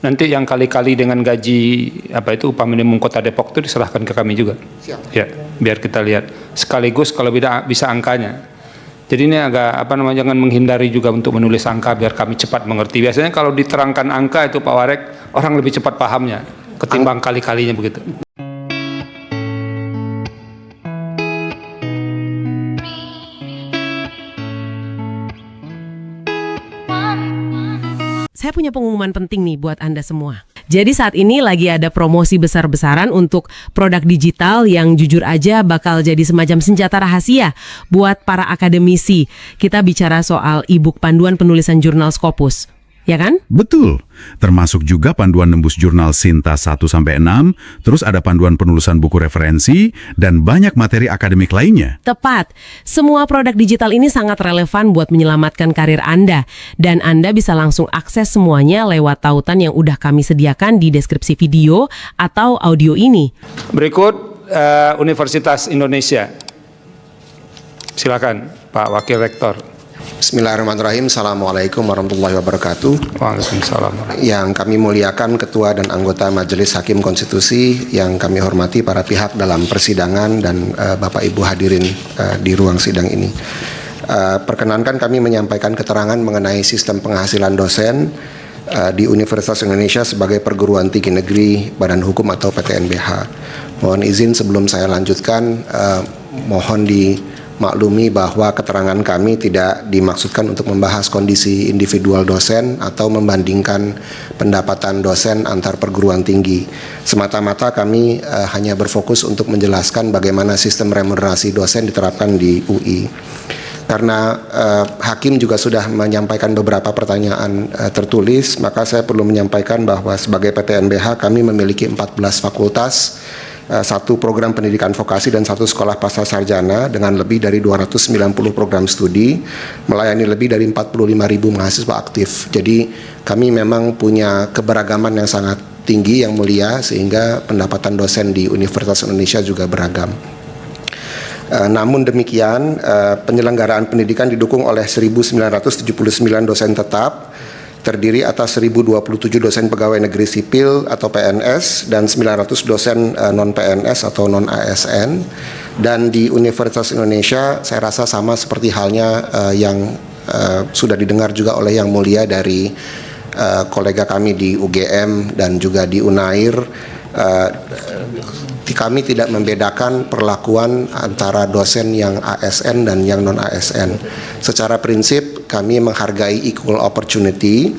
Nanti yang kali-kali dengan gaji upah minimum Kota Depok itu diserahkan ke kami juga. Siap. Ya, biar kita lihat sekaligus kalau bisa angkanya. Jadi ini agak jangan menghindari juga untuk menulis angka biar kami cepat mengerti. Biasanya kalau diterangkan angka itu Pak Warek, orang lebih cepat pahamnya ketimbang kali-kalinya begitu. Saya punya pengumuman penting nih buat Anda semua. Jadi saat ini lagi ada promosi besar-besaran untuk produk digital yang jujur aja bakal jadi semacam senjata rahasia buat para akademisi. Kita bicara soal e-book panduan penulisan jurnal Scopus. Ya kan? Betul. Termasuk juga panduan nembus jurnal Sinta 1-6, terus ada panduan penulisan buku referensi, dan banyak materi akademik lainnya. Tepat. Semua produk digital ini sangat relevan buat menyelamatkan karir Anda. Dan Anda bisa langsung akses semuanya lewat tautan yang udah kami sediakan di deskripsi video atau audio ini. Berikut Universitas Indonesia. Silakan Pak Wakil Rektor. Bismillahirrahmanirrahim. Assalamualaikum warahmatullahi wabarakatuh. Waalaikumsalam. Yang kami muliakan Ketua dan anggota Majelis Hakim Konstitusi, yang kami hormati para pihak dalam persidangan dan Bapak Ibu hadirin di ruang sidang ini. Perkenankan kami menyampaikan keterangan mengenai sistem penghasilan dosen di Universitas Indonesia sebagai perguruan tinggi negeri Badan Hukum atau PTNBH. Mohon izin sebelum saya lanjutkan, mohon dimaklumi bahwa keterangan kami tidak dimaksudkan untuk membahas kondisi individual dosen atau membandingkan pendapatan dosen antar perguruan tinggi. Semata-mata kami hanya berfokus untuk menjelaskan bagaimana sistem remunerasi dosen diterapkan di UI. Karena Hakim juga sudah menyampaikan beberapa pertanyaan tertulis, maka saya perlu menyampaikan bahwa sebagai PTNBH kami memiliki 14 fakultas, 1 program pendidikan vokasi dan 1 sekolah pasca sarjana dengan lebih dari 290 program studi, melayani lebih dari 45.000 mahasiswa aktif. Jadi kami memang punya keberagaman yang sangat tinggi yang mulia, sehingga pendapatan dosen di Universitas Indonesia juga beragam. Namun demikian, penyelenggaraan pendidikan didukung oleh 1.979 dosen tetap, terdiri atas 1.027 dosen pegawai negeri sipil atau PNS dan 900 dosen non-PNS atau non-ASN. Dan di Universitas Indonesia saya rasa sama seperti halnya yang sudah didengar juga oleh Yang Mulia dari kolega kami di UGM dan juga di UNAIR. Kami tidak membedakan perlakuan antara dosen yang ASN dan yang non-ASN. Secara prinsip kami menghargai equal opportunity.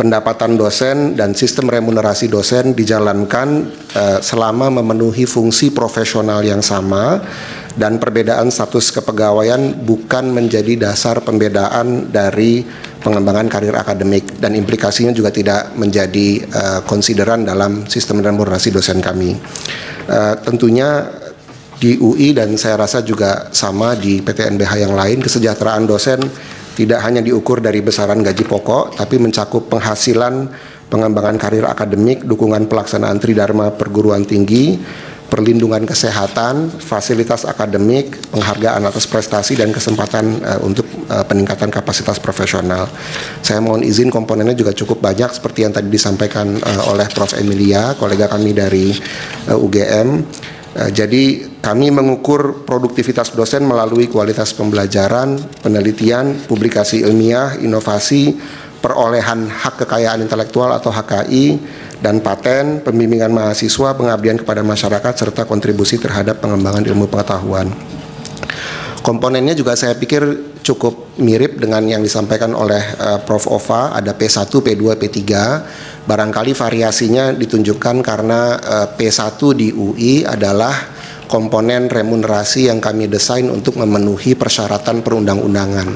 Pendapatan dosen dan sistem remunerasi dosen dijalankan selama memenuhi fungsi profesional yang sama, dan perbedaan status kepegawaian bukan menjadi dasar pembedaan dari pengembangan karir akademik, dan implikasinya juga tidak menjadi konsideran dalam sistem remunerasi dosen kami. Tentunya di UI dan saya rasa juga sama di PTNBH yang lain, kesejahteraan dosen tidak hanya diukur dari besaran gaji pokok, tapi mencakup penghasilan, pengembangan karir akademik, dukungan pelaksanaan tridharma perguruan tinggi, perlindungan kesehatan, fasilitas akademik, penghargaan atas prestasi, dan kesempatan untuk peningkatan kapasitas profesional. Saya mohon izin, komponennya juga cukup banyak seperti yang tadi disampaikan oleh Prof. Emilia, kolega kami dari UGM. Jadi kami mengukur produktivitas dosen melalui kualitas pembelajaran, penelitian, publikasi ilmiah, inovasi, perolehan hak kekayaan intelektual atau HKI, dan paten, pembimbingan mahasiswa, pengabdian kepada masyarakat, serta kontribusi terhadap pengembangan ilmu pengetahuan. Komponennya juga saya pikir cukup mirip dengan yang disampaikan oleh Prof. Ova, ada P1, P2, P3. Barangkali variasinya ditunjukkan karena P1 di UI adalah komponen remunerasi yang kami desain untuk memenuhi persyaratan perundang-undangan.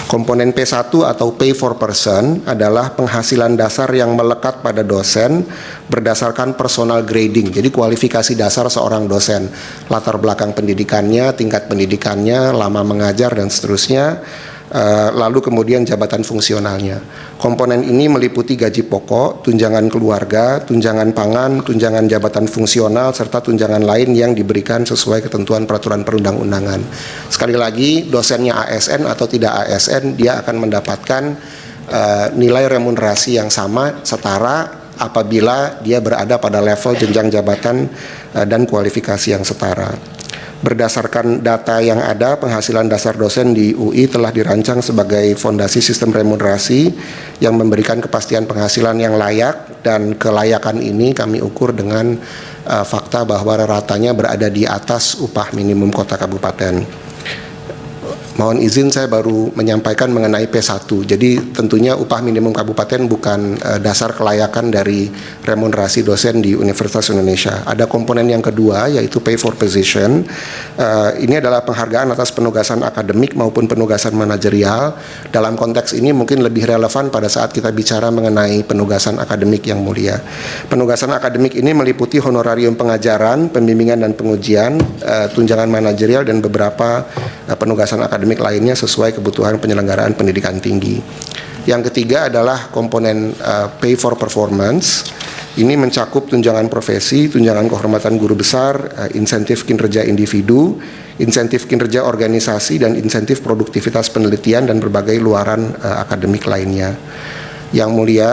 Komponen P1 atau pay for person adalah penghasilan dasar yang melekat pada dosen berdasarkan personal grading. Jadi kualifikasi dasar seorang dosen, latar belakang pendidikannya, tingkat pendidikannya, lama mengajar, dan seterusnya. Lalu kemudian jabatan fungsionalnya. Komponen ini meliputi gaji pokok, tunjangan keluarga, tunjangan pangan, tunjangan jabatan fungsional, serta tunjangan lain yang diberikan sesuai ketentuan peraturan perundang-undangan. Sekali lagi, dosennya ASN atau tidak ASN, dia akan mendapatkan nilai remunerasi yang sama, setara, apabila dia berada pada level jenjang jabatan dan kualifikasi yang setara. Berdasarkan data yang ada, penghasilan dasar dosen di UI telah dirancang sebagai fondasi sistem remunerasi yang memberikan kepastian penghasilan yang layak, dan kelayakan ini kami ukur dengan fakta bahwa ratanya berada di atas upah minimum kota kabupaten. Mohon izin saya baru menyampaikan mengenai P1. Jadi tentunya upah minimum kabupaten bukan dasar kelayakan dari remunerasi dosen di Universitas Indonesia. Ada komponen yang kedua yaitu pay for position. Ini adalah penghargaan atas penugasan akademik maupun penugasan manajerial. Dalam konteks ini mungkin lebih relevan pada saat kita bicara mengenai penugasan akademik yang mulia. Penugasan akademik ini meliputi honorarium pengajaran, pembimbingan dan pengujian, tunjangan manajerial dan beberapa penugasan akademik lainnya sesuai kebutuhan penyelenggaraan pendidikan tinggi. Yang ketiga adalah komponen pay for performance. Ini mencakup tunjangan profesi, tunjangan kehormatan guru besar, insentif kinerja individu, insentif kinerja organisasi, dan insentif produktivitas penelitian dan berbagai luaran akademik lainnya. Yang mulia,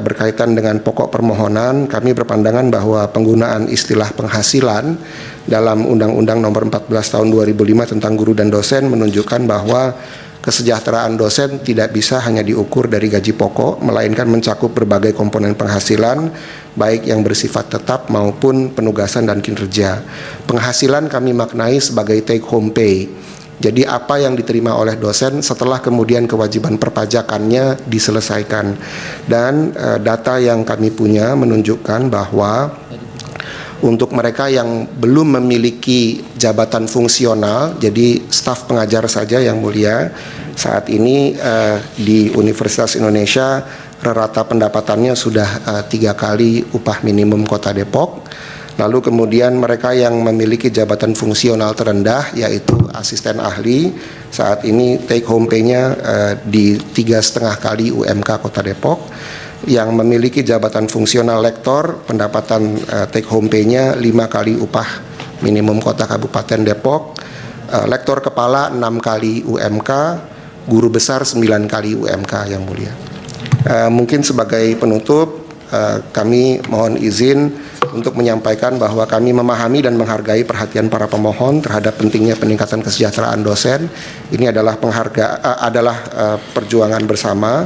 berkaitan dengan pokok permohonan, kami berpandangan bahwa penggunaan istilah penghasilan dalam Undang-Undang Nomor 14 Tahun 2005 tentang guru dan dosen menunjukkan bahwa kesejahteraan dosen tidak bisa hanya diukur dari gaji pokok, melainkan mencakup berbagai komponen penghasilan, baik yang bersifat tetap maupun penugasan dan kinerja. Penghasilan kami maknai sebagai take home pay. Jadi apa yang diterima oleh dosen setelah kemudian kewajiban perpajakannya diselesaikan. Dan data yang kami punya menunjukkan bahwa untuk mereka yang belum memiliki jabatan fungsional, jadi staf pengajar saja yang mulia, saat ini di Universitas Indonesia rata pendapatannya sudah 3 kali upah minimum Kota Depok. Lalu kemudian mereka yang memiliki jabatan fungsional terendah yaitu asisten ahli, saat ini take home pay-nya di 3,5 kali UMK Kota Depok. Yang memiliki jabatan fungsional lektor, pendapatan take home pay-nya 5 kali upah minimum Kota Kabupaten Depok. Lektor kepala 6 kali UMK, guru besar 9 kali UMK yang mulia. Mungkin sebagai penutup, kami mohon izin untuk menyampaikan bahwa kami memahami dan menghargai perhatian para pemohon terhadap pentingnya peningkatan kesejahteraan dosen. Ini adalah perjuangan bersama.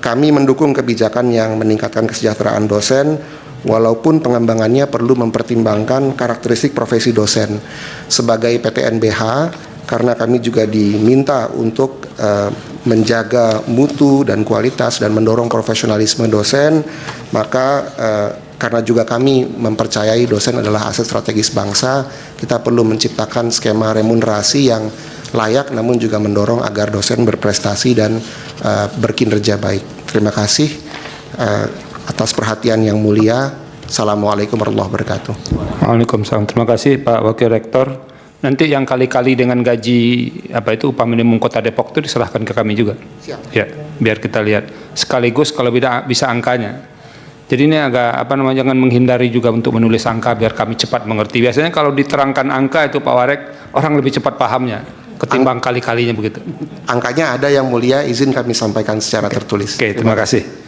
Kami mendukung kebijakan yang meningkatkan kesejahteraan dosen, walaupun pengembangannya perlu mempertimbangkan karakteristik profesi dosen. Sebagai PTNBH, karena kami juga diminta untuk menjaga mutu dan kualitas dan mendorong profesionalisme dosen, maka karena juga kami mempercayai dosen adalah aset strategis bangsa, kita perlu menciptakan skema remunerasi yang layak namun juga mendorong agar dosen berprestasi dan berkinerja baik. Terima kasih atas perhatian yang mulia. Assalamualaikum warahmatullahi wabarakatuh. Waalaikumsalam. Terima kasih Pak Wakil Rektor. Nanti yang kali-kali dengan gaji upah minimum Kota Depok itu diserahkan ke kami juga. Siap. Ya, biar kita lihat sekaligus kalau bisa angkanya. Jadi ini agak jangan menghindari juga untuk menulis angka biar kami cepat mengerti. Biasanya kalau diterangkan angka itu Pak Warek, orang lebih cepat pahamnya ketimbang kali-kalinya begitu. Angkanya ada yang mulia, izin kami sampaikan secara tertulis. Oke, terima kasih.